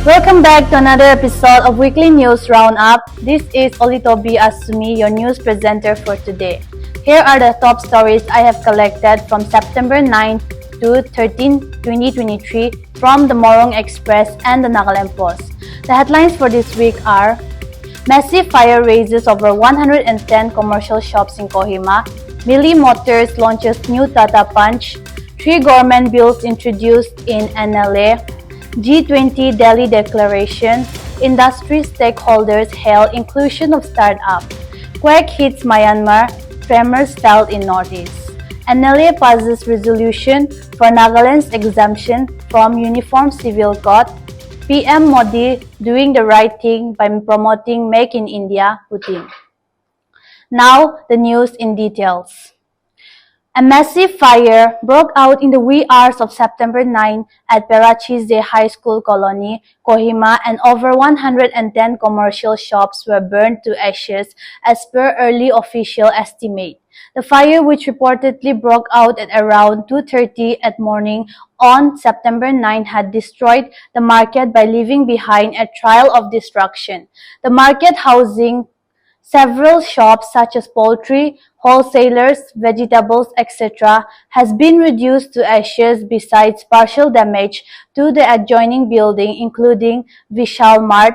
Welcome back to another episode of Weekly News Roundup. This is OLITO.B.ASSUMI, your news presenter for today. Here are the top stories I have collected from September 9 to 13, 2023 from the Morong Express and the Nagaland Post. The headlines for this week are: massive fire raises over 110 commercial shops in Kohima, Mili Motors launches new Tata Punch, 3 government bills introduced in NLA, G20 Delhi Declaration, industry stakeholders hail inclusion of startup, quake hits Myanmar, tremors felt in Northeast. NLA passes resolution for Nagaland's exemption from Uniform Civil Code, PM Modi doing the right thing by promoting Make in India, Putin. Now, the news in details. A massive fire broke out in the wee hours of September 9 at Perachise High School Colony, Kohima, and over 110 commercial shops were burned to ashes as per early official estimate. The fire, which reportedly broke out at around 2:30 at morning on September 9, had destroyed the market by leaving behind a trail of destruction. The market, housing several shops such as poultry, wholesalers, vegetables, etc., has been reduced to ashes besides partial damage to the adjoining building, including Vishal Mart.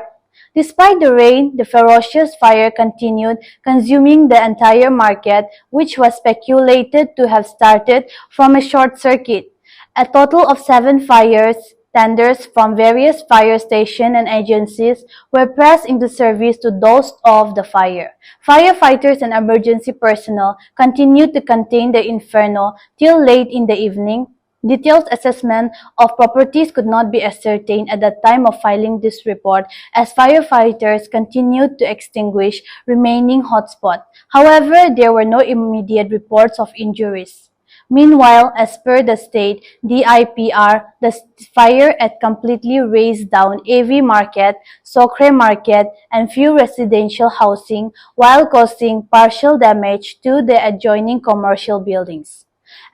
Despite the rain, the ferocious fire continued, consuming the entire market, which was speculated to have started from a short circuit. A total of 7 fires tenders from various fire stations and agencies were pressed into service to douse off the fire. Firefighters and emergency personnel continued to contain the inferno till late in the evening. Detailed assessment of properties could not be ascertained at the time of filing this report as firefighters continued to extinguish remaining hotspots. However, there were no immediate reports of injuries. Meanwhile, as per the state DIPR, the fire had completely razed down AV Market, Sokre Market, and few residential housing while causing partial damage to the adjoining commercial buildings.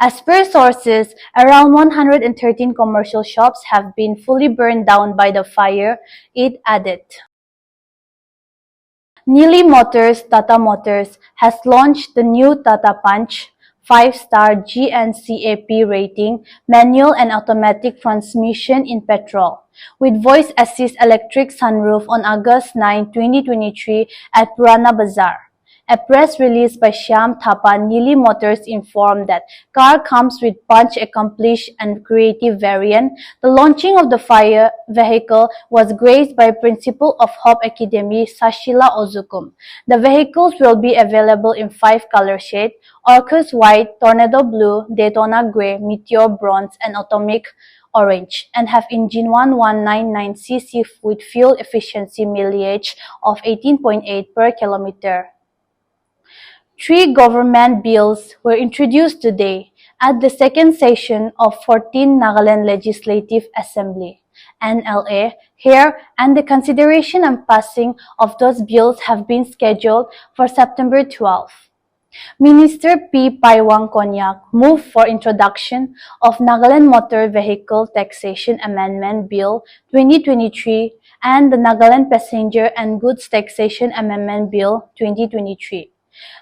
As per sources, around 113 commercial shops have been fully burned down by the fire, it added. Mili Motors Tata Motors has launched the new Tata Punch 5-star GNCAP rating, manual and automatic transmission in petrol, with voice assist electric sunroof on August 9, 2023 at Purana Bazaar. A press release by Shyam Thapa, Mili Motors informed that car comes with Punch Accomplished and Creative variant. The launching of the fire vehicle was graced by Principal of Hope Academy, Sashila Ozukum. The vehicles will be available in 5 color shades: Orcus White, Tornado Blue, Daytona Grey, Meteor Bronze, and Atomic Orange, and have engine 1199cc with fuel efficiency mileage of 18.8 per kilometer. 3 government bills were introduced today at the second session of 14th Nagaland Legislative Assembly, NLA, here, and the consideration and passing of those bills have been scheduled for September 12. Minister P. Paiwang Konyak moved for introduction of Nagaland Motor Vehicle Taxation Amendment Bill 2023 and the Nagaland Passenger and Goods Taxation Amendment Bill 2023.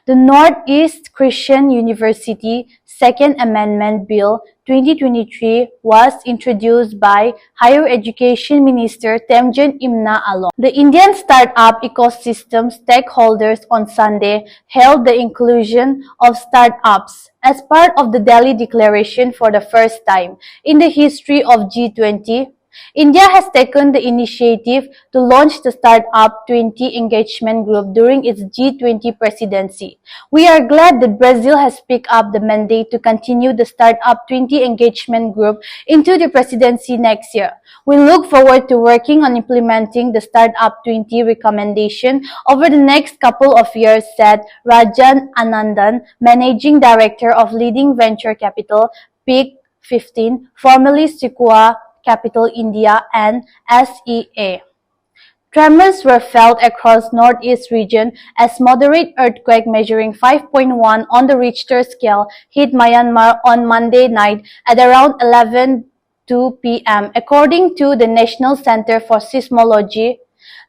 The Northeast Christian University Second Amendment Bill 2023 was introduced by Higher Education Minister Temjen Imna Along. The Indian startup ecosystem stakeholders on Sunday hailed the inclusion of startups as part of the Delhi Declaration for the first time in the history of G20. India has taken the initiative to launch the Startup 20 engagement group during its G20 presidency. We are glad that Brazil has picked up the mandate to continue the Startup 20 engagement group into the presidency next year. We look forward to working on implementing the Startup 20 recommendation over the next couple of years, said Rajan Anandan, Managing Director of leading venture capital PIC 15, formerly Sequoia Capital India and SEA. Tremors were felt across Northeast region as moderate earthquake measuring 5.1 on the Richter scale hit Myanmar on Monday night at around 11 p.m. According to the National Center for Seismology,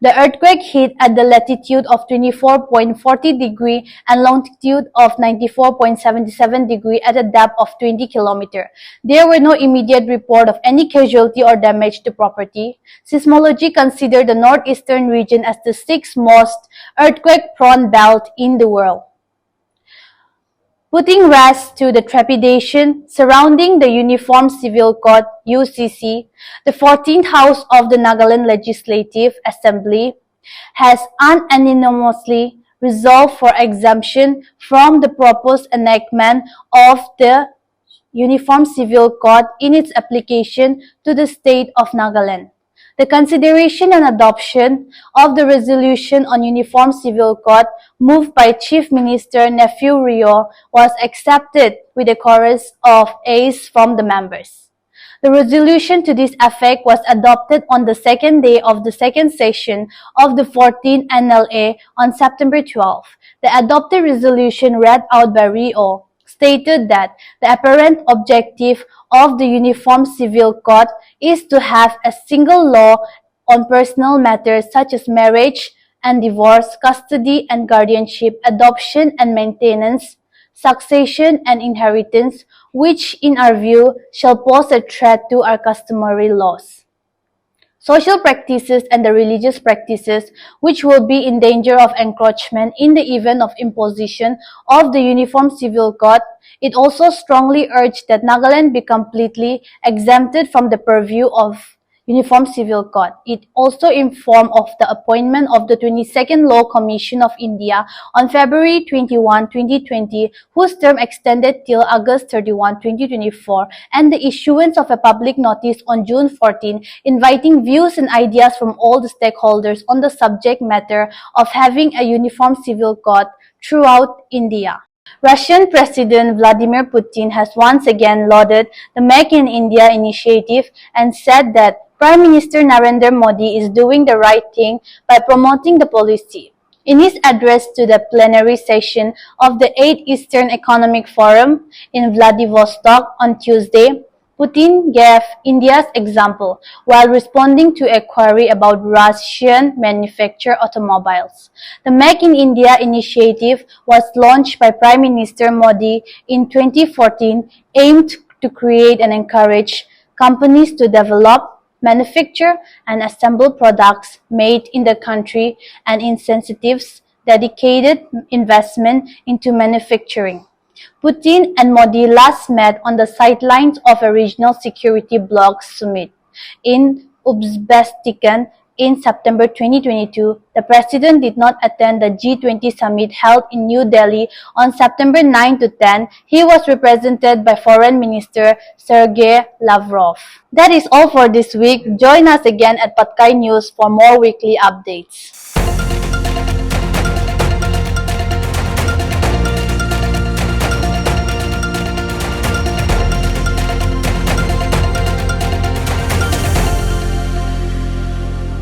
the earthquake hit at the latitude of 24.40° and longitude of 94.77° at a depth of 20 km. There were no immediate report of any casualty or damage to property. Seismology considered the northeastern region as the sixth most earthquake-prone belt in the world, putting rest to the trepidation surrounding the Uniform Civil Code (UCC). The 14th House of the Nagaland Legislative Assembly has unanimously resolved for exemption from the proposed enactment of the Uniform Civil Code in its application to the state of Nagaland. The consideration and adoption of the resolution on Uniform Civil Code moved by Chief Minister Nephew Rio was accepted with a chorus of ayes from the members. The resolution to this effect was adopted on the second day of the second session of the 14th NLA on September 12. The adopted resolution read out by Rio stated that the apparent objective of the Uniform Civil Code is to have a single law on personal matters such as marriage and divorce, custody and guardianship, adoption and maintenance, succession and inheritance, which in our view shall pose a threat to our customary laws. Social practices and the religious practices which will be in danger of encroachment in the event of imposition of the Uniform Civil Code. It also strongly urged that Nagaland be completely exempted from the purview of Uniform Civil Code. It also informed of the appointment of the 22nd Law Commission of India on February 21, 2020, whose term extended till August 31, 2024, and the issuance of a public notice on June 14, inviting views and ideas from all the stakeholders on the subject matter of having a Uniform Civil Code throughout India. Russian President Vladimir Putin has once again lauded the Make in India initiative and said that Prime Minister Narendra Modi is doing the right thing by promoting the policy. In his address to the plenary session of the 8th Eastern Economic Forum in Vladivostok on Tuesday, Putin gave India's example while responding to a query about Russian-manufactured automobiles. The Make in India initiative was launched by Prime Minister Modi in 2014, aimed to create and encourage companies to develop, manufacture and assemble products made in the country and incentives dedicated investment into manufacturing. Putin and Modi last met on the sidelines of a regional security bloc summit in Uzbekistan in September 2022. The president did not attend the G20 summit held in New Delhi on September 9 to 10. He was represented by Foreign Minister Sergey Lavrov. That is all for this week. Join us again at Patkai News for more weekly updates.